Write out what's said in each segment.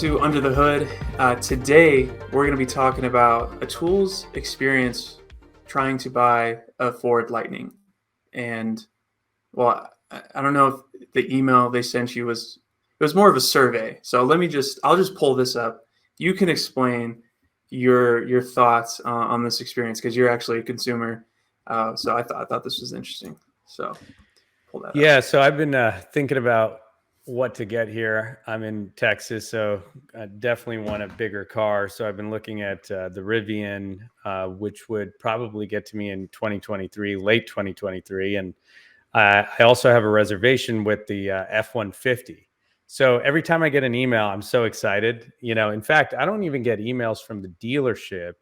to Under the Hood. Today, we're going to be talking about a tool's experience trying to buy a Ford Lightning. And, well, I don't know if the email they sent you was more of a survey. So I'll just pull this up. You can explain your thoughts on this experience because you're actually a consumer. So I thought this was interesting. So pull that up. Yeah, so I've been thinking about what to get here. I'm in Texas, so I definitely want a bigger car. So I've been looking at the Rivian, which would probably get to me in 2023, late 2023. And I also have a reservation with the F-150. So every time I get an email, I'm so excited. In fact, I don't even get emails from the dealership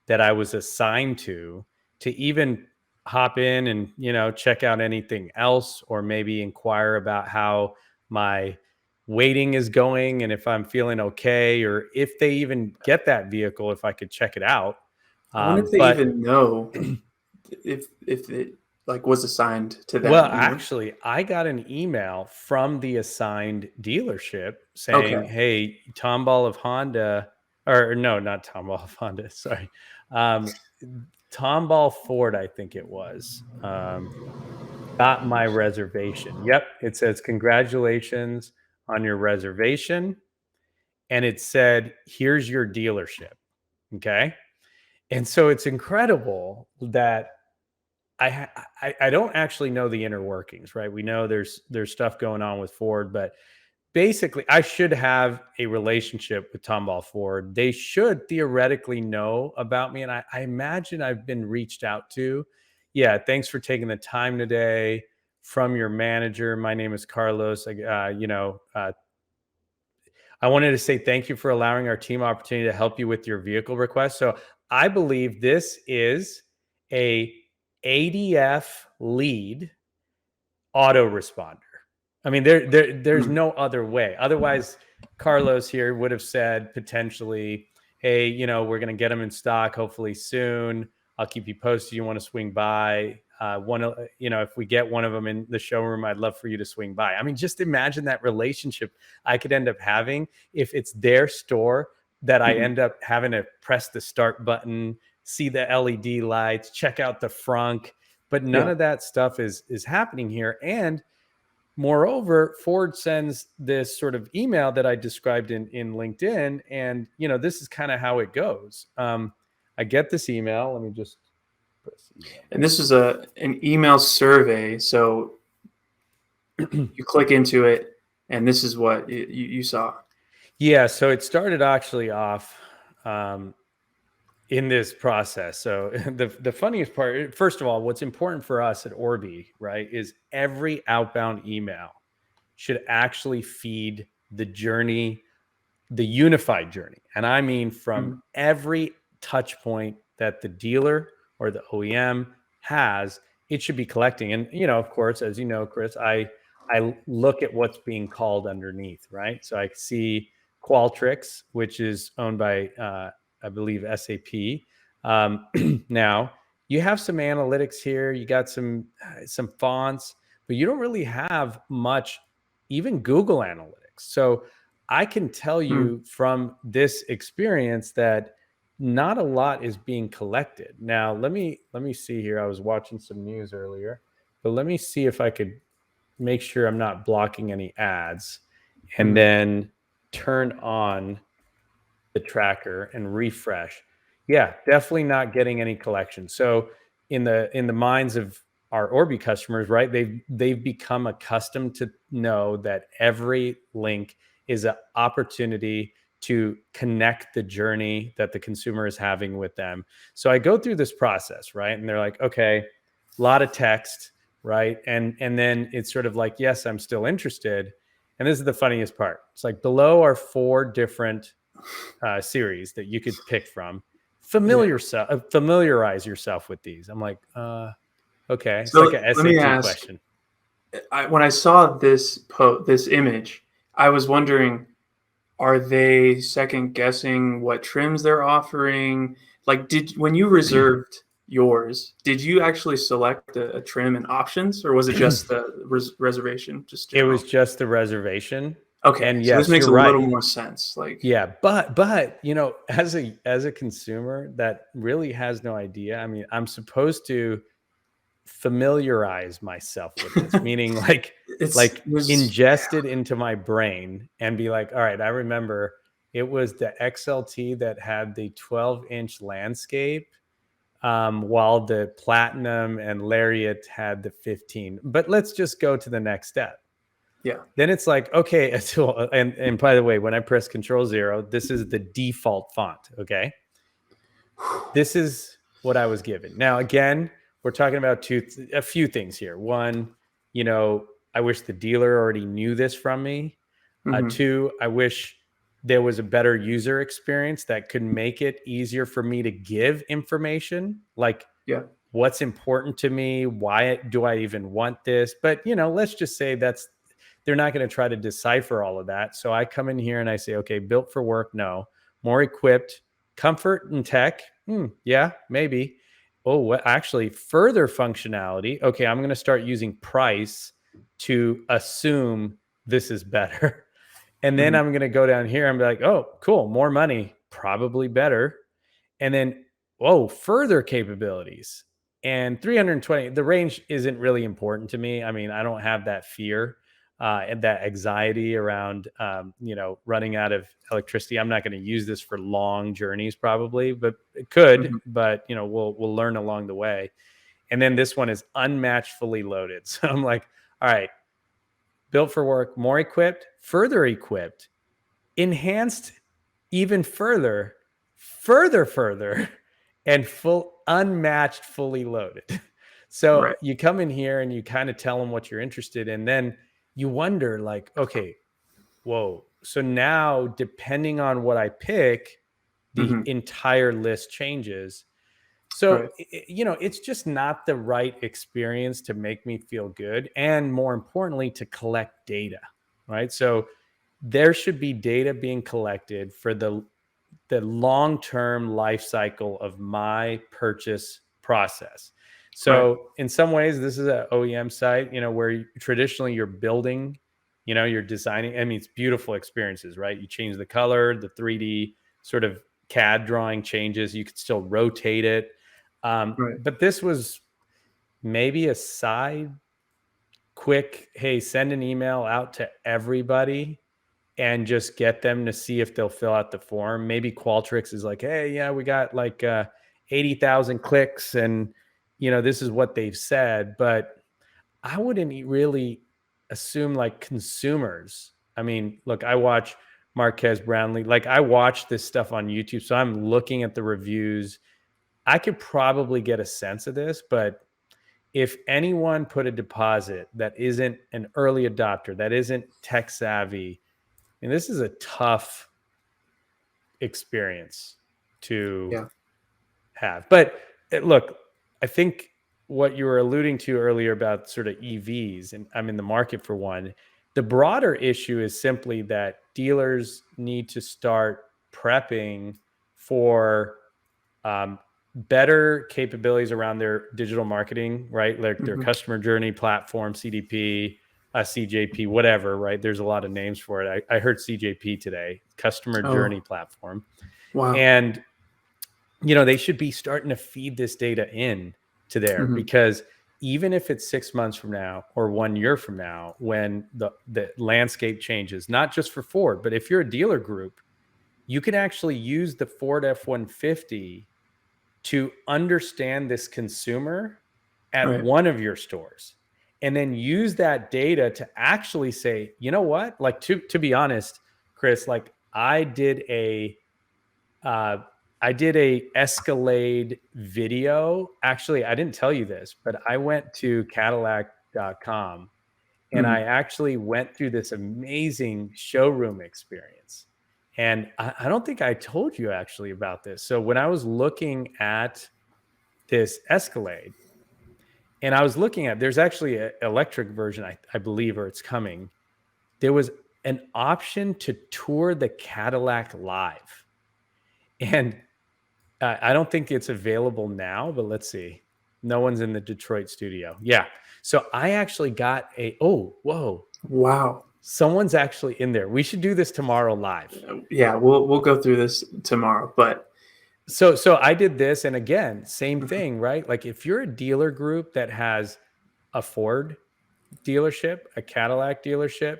that I was assigned to even hop in and, check out anything else, or maybe inquire about how my waiting is going and if I'm feeling okay, or if they even get that vehicle, if I could check it out. I wonder if they even know if it was assigned to them. Well, actually, I got an email from the assigned dealership saying, Okay. "Hey, Tomball of Honda," or no, not Tomball of Honda. Sorry, Tomball Ford, I think it was. Got my reservation. Yep, it says congratulations on your reservation, and it said, "Here's your dealership." Okay, and so it's incredible that I don't actually know the inner workings, right? We know there's stuff going on with Ford, but basically I should have a relationship with Tomball Ford. They should theoretically know about me. And I imagine I've been reached out to. Yeah, thanks for taking the time today. From your manager, my name is Carlos. I wanted to say thank you for allowing our team opportunity to help you with your vehicle request. So I believe this is a ADF lead autoresponder. I mean, there's no other way. Otherwise, Carlos here would have said potentially, "Hey, we're going to get them in stock hopefully soon. I'll keep you posted. You want to swing by? If we get one of them in the showroom, I'd love for you to swing by." I mean, just imagine that relationship I could end up having if it's their store that I end up having to press the start button, see the LED lights, check out the frunk, but none of that stuff is happening here. And moreover, Ford sends this sort of email that I described in LinkedIn, and this is kind of how it goes. I get this email. Let me just press email. And this is an email survey, so you click into it, and this is what you saw. Yeah, so it started actually off in this process. So the funniest part, first of all, what's important for us at Orbee, right, is every outbound email should actually feed the journey, the unified journey. And I mean from every touch point that the dealer or the OEM has, it should be collecting. And, of course, as you know, Chris, I look at what's being called underneath, right? So I see Qualtrics, which is owned by I believe SAP. Now you have some analytics here. You got some fonts, but you don't really have much, even Google Analytics. So I can tell you from this experience that not a lot is being collected. Now let me see here. I was watching some news earlier, but let me see if I could make sure I'm not blocking any ads, and then turn on the tracker and refresh. Yeah, definitely not getting any collection. So in the minds of our Orbee customers, right, they've become accustomed to know that every link is an opportunity to connect the journey that the consumer is having with them. So I go through this process, right, and they're like, okay, a lot of text, right, and then it's sort of like, yes, I'm still interested. And this is the funniest part. It's like below are 4 different series that you could pick from. Familiarize yourself with these. I'm like, okay. It's So like a SAT question. When I saw this image, I was wondering, are they second guessing what trims they're offering? Like, when you reserved yours, did you actually select a trim and options, or was it just the reservation? It was just the reservation. Okay, And so this yes, makes you're a little right. more sense. Like, Yeah, but as a consumer that really has no idea. I mean, I'm supposed to familiarize myself with this, meaning it's like there's ingest it into my brain and be like, all right, I remember it was the XLT that had the 12-inch landscape, while the Platinum and Lariat had the 15. But let's just go to the next step. yeah. Then it's like, okay, so, and by the way, when I press Control 0, this is the default font. Okay, this is what I was given. Now, again, we're talking about a few things here. One, I wish the dealer already knew this from me. Mhm. Two, I wish there was a better user experience that could make it easier for me to give information, like Yeah. what's important to me, why do I even want this. But let's just say they're not going to try to decipher all of that. So I come in here and I say, okay, built for work, no. More equipped, comfort and tech, yeah, maybe. Oh, actually, further functionality. Okay, I'm going to start using price to assume this is better. And then Mhm. I'm going to go down here and be like, oh, cool, more money, probably better. And then, whoa, further capabilities. And 320, the range isn't really important to me. I mean, I don't have that fear and that anxiety around, running out of electricity. I'm not going to use this for long journeys, probably, but it could. Mhm. But we'll learn along the way. And then this one is unmatched, fully loaded. So I'm like, all right, built for work, more equipped, further equipped, enhanced even further, and full unmatched, fully loaded. So Right. you come in here and you kind of tell them what you're interested in. Then you wonder, like, okay, whoa. So now, depending on what I pick, the Mhm. entire list changes. So, Right. it's just not the right experience to make me feel good. And more importantly, to collect data, right? So, there should be data being collected for the long-term life cycle of my purchase process. Right. So in some ways, this is an OEM site, where traditionally you're building, you're designing. I mean, it's beautiful experiences, right? You change the color, the 3D sort of CAD drawing changes. You could still rotate it. Right. But this was maybe a side quick, hey, send an email out to everybody and just get them to see if they'll fill out the form. Maybe Qualtrics is like, hey, yeah, we got like 80,000 clicks and, this is what they've said. But I wouldn't really assume like consumers. I mean, look, I watch Marquez Brownlee. Like I watch this stuff on YouTube. So I'm looking at the reviews. I could probably get a sense of this, but if anyone put a deposit that isn't an early adopter, that isn't tech savvy, and this is a tough experience to Yeah. have. But look, I think what you were alluding to earlier about sort of EVs, and I'm in the market for one. The broader issue is simply that dealers need to start prepping for better capabilities around their digital marketing, right? Like their Mhm. customer journey platform, CDP, CJP, whatever, right? There's a lot of names for it. I heard CJP today, customer journey Oh, platform. wow. And, they should be starting to feed this data in to there Mhm. because even if it's 6 months from now or 1 year from now, when the landscape changes, not just for Ford, but if you're a dealer group, you can actually use the Ford F-150 to understand this consumer at Right. one of your stores and then use that data to actually say, you know what? Like to be honest, Chris, like uh I did a Escalade video. Actually, I didn't tell you this, but I went to Cadillac.com and I Mhm. actually went through this amazing showroom experience. And I don't think I told you actually about this. So when I was looking at this Escalade, and I was looking at there's actually an electric version, I believe, or it's coming. There was an option to tour the Cadillac live, and I don't think it's available now. But let's see. No one's in the Detroit studio. Yeah, so I actually got a. Oh, whoa! Wow. Someone's actually in there. We should do this tomorrow live. Yeah, we'll go through this tomorrow, but So I did this, and again, same thing, right? Like if you're a dealer group that has a Ford dealership, a Cadillac dealership,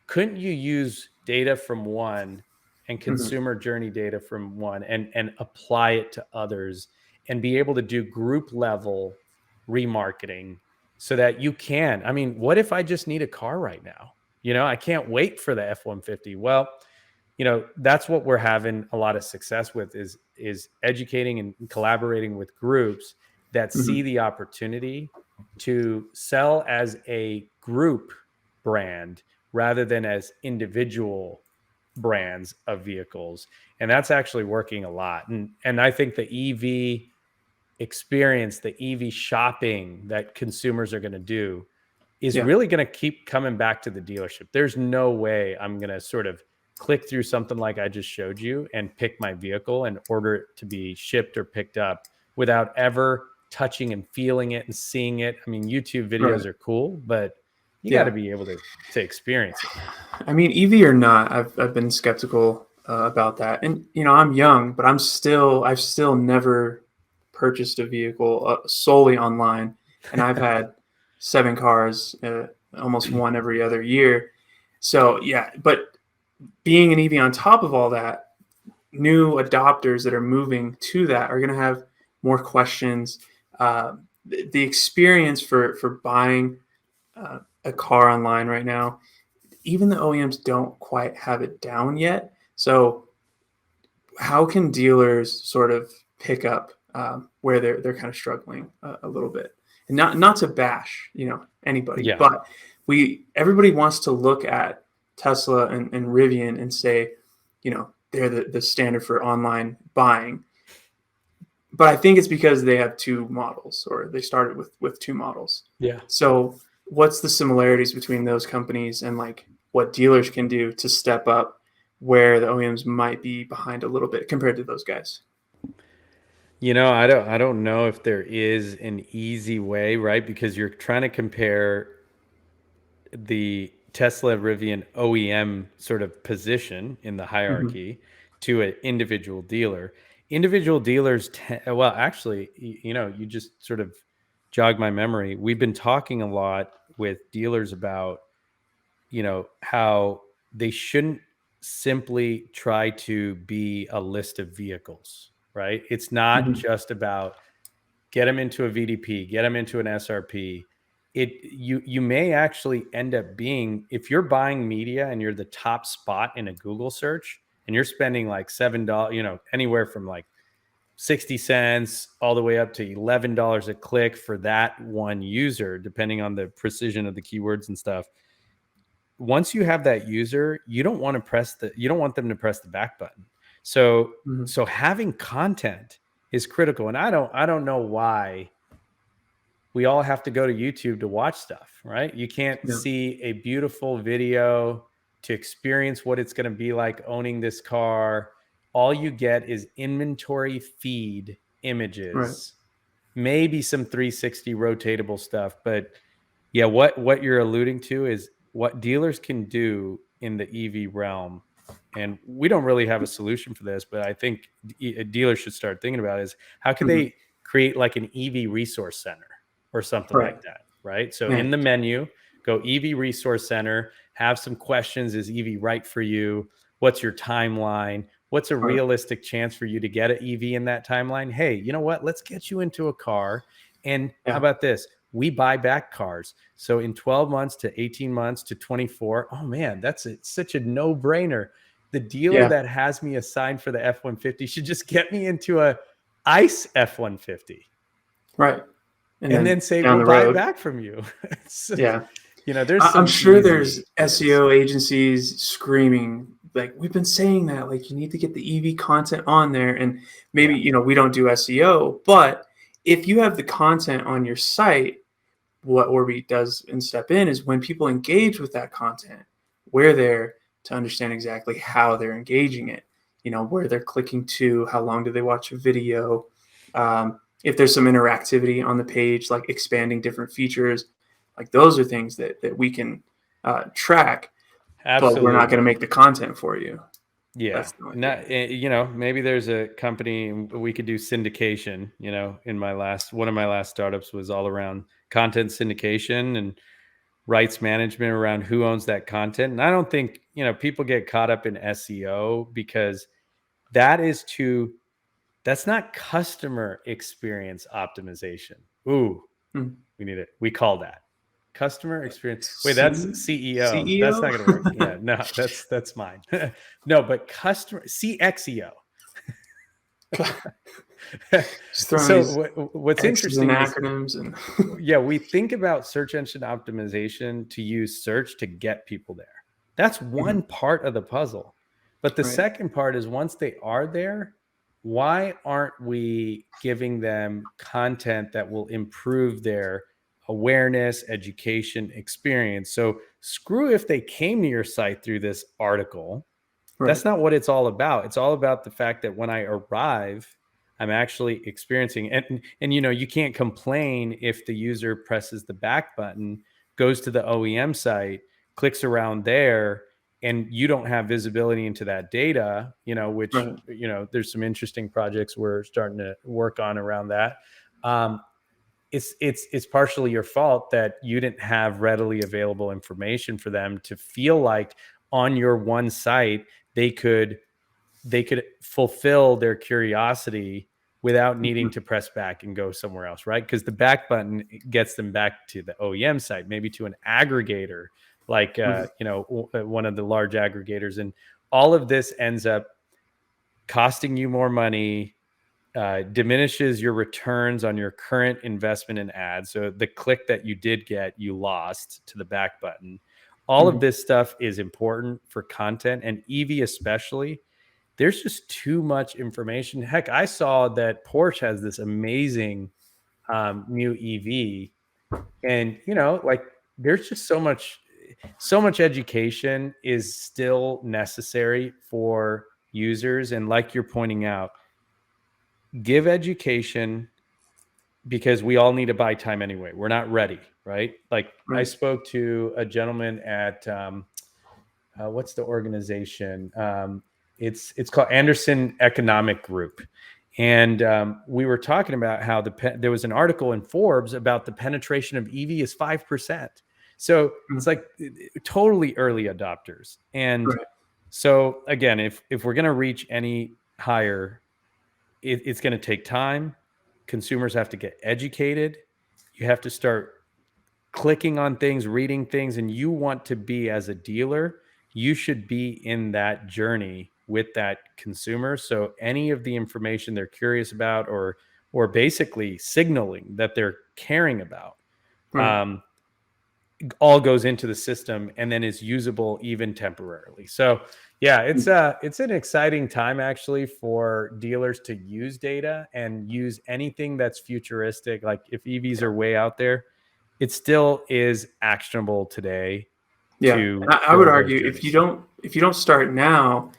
couldn't you use data from one and mhm, consumer journey data from one and apply it to others and be able to do group level remarketing so that you can? I mean, what if I just need a car right now? I can't wait for the F-150. Well, that's what we're having a lot of success with is educating and collaborating with groups that see mhm, the opportunity to sell as a group brand rather than as individual brands of vehicles. And that's actually working a lot. And I think the EV experience, the EV shopping that consumers are going to do is yeah, really going to keep coming back to the dealership. There's no way I'm going to sort of click through something like I just showed you and pick my vehicle and order it to be shipped or picked up without ever touching and feeling it and seeing it. I mean, YouTube videos right, are cool, but you got to yeah. be able to experience it. I mean, EV or not, I've been skeptical about that, and I'm young, but I've still never purchased a vehicle solely online, and I've had 7 cars, almost one every other year. So yeah, but being an EV on top of all that, new adopters that are moving to that are going to have more questions. The experience for buying a car online right now, even the OEMs don't quite have it down yet. So how can dealers sort of pick up where they're kind of struggling a little bit? And not to bash anybody, Yeah. but everybody wants to look at Tesla and Rivian and say, they're the standard for online buying. But I think it's because they have 2 models, or they started with 2 models. Yeah. So what's the similarities between those companies and like what dealers can do to step up where the OEMs might be behind a little bit compared to those guys? I don't know if there is an easy way, right? Because you're trying to compare the Tesla Rivian OEM sort of position in the Hmm. hierarchy to an individual dealer. Individual dealers, well, actually, you just sort of jog my memory. We've been talking a lot with dealers about, how they shouldn't simply try to be a list of vehicles, right? It's not Hmm. just about get them into a VDP, get them into an SRP. You may actually end up being, if you're buying media and you're the top spot in a Google search and you're spending like $7, anywhere from like 60 cents all the way up to $11 a click for that one user, depending on the precision of the keywords and stuff. Once you have that user, you don't want them to press the back button. So Hmm. so having content is critical. And I don't know why we all have to go to YouTube to watch stuff, right? You can't Yeah. see a beautiful video to experience what it's going to be like owning this car. All you get is inventory feed Right. images, maybe some 360 rotatable stuff, but yeah, what you're alluding to is what dealers can do in the EV realm. And we don't really have a solution for this, but I think a dealer should start thinking about is how could Hmm. they create like an EV resource center or something Right. like that, right? So in Man. the menu, go EV resource center, have some questions. Is EV right for you? What's your timeline? What's a Right. realistic chance for you to get an EV in that timeline? Hey, you know what? Let's get you into a car. And how Yeah. about this? We buy back cars. So in 12 months to 18 months to 24, oh man, such a no-brainer. The dealer Yeah. that has me assigned for the F-150 should just get me into a ICE F-150 Right. And and then then say, down we'll the buy it road, back from you. yeah. There's I'm some sure there's easy ways. SEO agencies screaming like, we've been saying that, like, you need to get the EV content on there. And maybe, Yeah. we don't do SEO, but if you have the content on your site, what Orbee does and step in is when people engage with that content, we're there to understand exactly how they're engaging it, where they're clicking to, how long do they watch a video, if there's some interactivity on the page, like expanding different features, like those are things that we can track. but we're not going to Absolutely. make the content for you. Yeah. That's the only thing. Not, maybe there's a company we could do syndication. In one of my last startups was all around content syndication and rights management around who owns that content. And I don't think, people get caught up in SEO because that is that's not customer experience optimization. Ooh, Hmm. we need it. We call that customer experience. Wait, that's C CEO. That's CEO. not going to work. Yeah, no, that's mine. No, but customer CXEO. Just throwing So these what's X's and interesting is, acronyms and yeah, we think about search engine optimization to use search to get people there. That's Mhm. one part of the puzzle. But the Right, second part is once they are there, why aren't we giving them content that will improve their awareness, education, experience? So screw if they came to your site through this article. right, That's not what it's all about. It's all about the fact that when I arrive, I'm actually experiencing, and you can't complain if the user presses the back button, goes to the OEM site, clicks around there, and you don't have visibility into that data, which, right, there's some interesting projects we're starting to work on around that. um, it's partially your fault that you didn't have readily available information for them to feel like on your one site they could fulfill their curiosity without needing mhm, to press back and go somewhere else, right? Because the back button gets them back to the OEM site, maybe to an aggregator, like mhm, one of the large aggregators, and all of this ends up costing you more money, diminishes your returns on your current investment in ads. So the click that you did get, you lost to the back button. All of mhm, this stuff is important for content, and EV especially. There's just too much information. Heck, I saw that Porsche has this amazing new EV, and like there's just so much education is still necessary for users. And like you're pointing out, give education because we all need to buy time anyway. We're not ready, right? Like I right, spoke to a gentleman at what's the organization? It's called Anderson Economic Group, and we were talking about how there was an article in Forbes about the penetration of EV is 5%. So it's mhm, like totally early adopters. And right, so again, if we're going to reach any higher, it's going to take time. Consumers have to get educated. You have to start clicking on things, reading things, and you want to be, as a dealer, you should be in that journey with that consumer. So any of the information they're curious about, or basically signaling that they're caring about, right. um, all goes into the system and then is usable even temporarily. So yeah, Mm, it's an exciting time actually for dealers to use data and use anything that's futuristic. Like if EVs yeah, are way out there, it still is actionable today yeah. And to I would build those argue journeys. if you don't start now,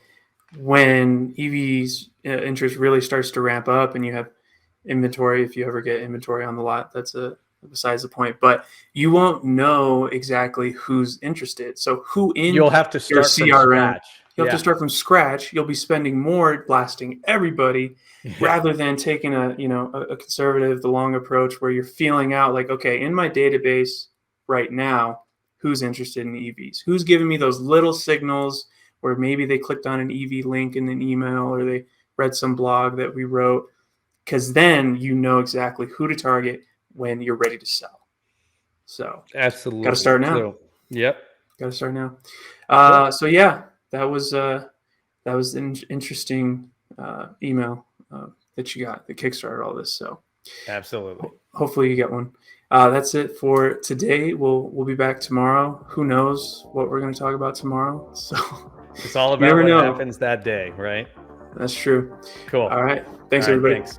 when EVs interest really starts to ramp up and you have inventory, if you ever get inventory on the lot, that's a besides the point. But you won't know exactly who's interested. So who in You'll have to your start from CRM, scratch. you'll have to Yeah. start from scratch. You'll be spending more blasting everybody Yeah. rather than taking a conservative, the long approach where you're feeling out like, okay, in my database right now, who's interested in EVs? Who's giving me those little signals where maybe they clicked on an EV link in an email or they read some blog that we wrote, because then you know exactly who to target when you're ready to sell. So, got to Absolutely. start now. So, yep. Got to start now. Cool. So yeah, that was an interesting email that you got that kickstarted all this. So Absolutely. hopefully you get one. That's it for today. We'll be back tomorrow. Who knows what we're going to talk about tomorrow? So It's all you about never what know. happens that day, right? That's true. Cool. All right. All Thanks, right. everybody. Thanks.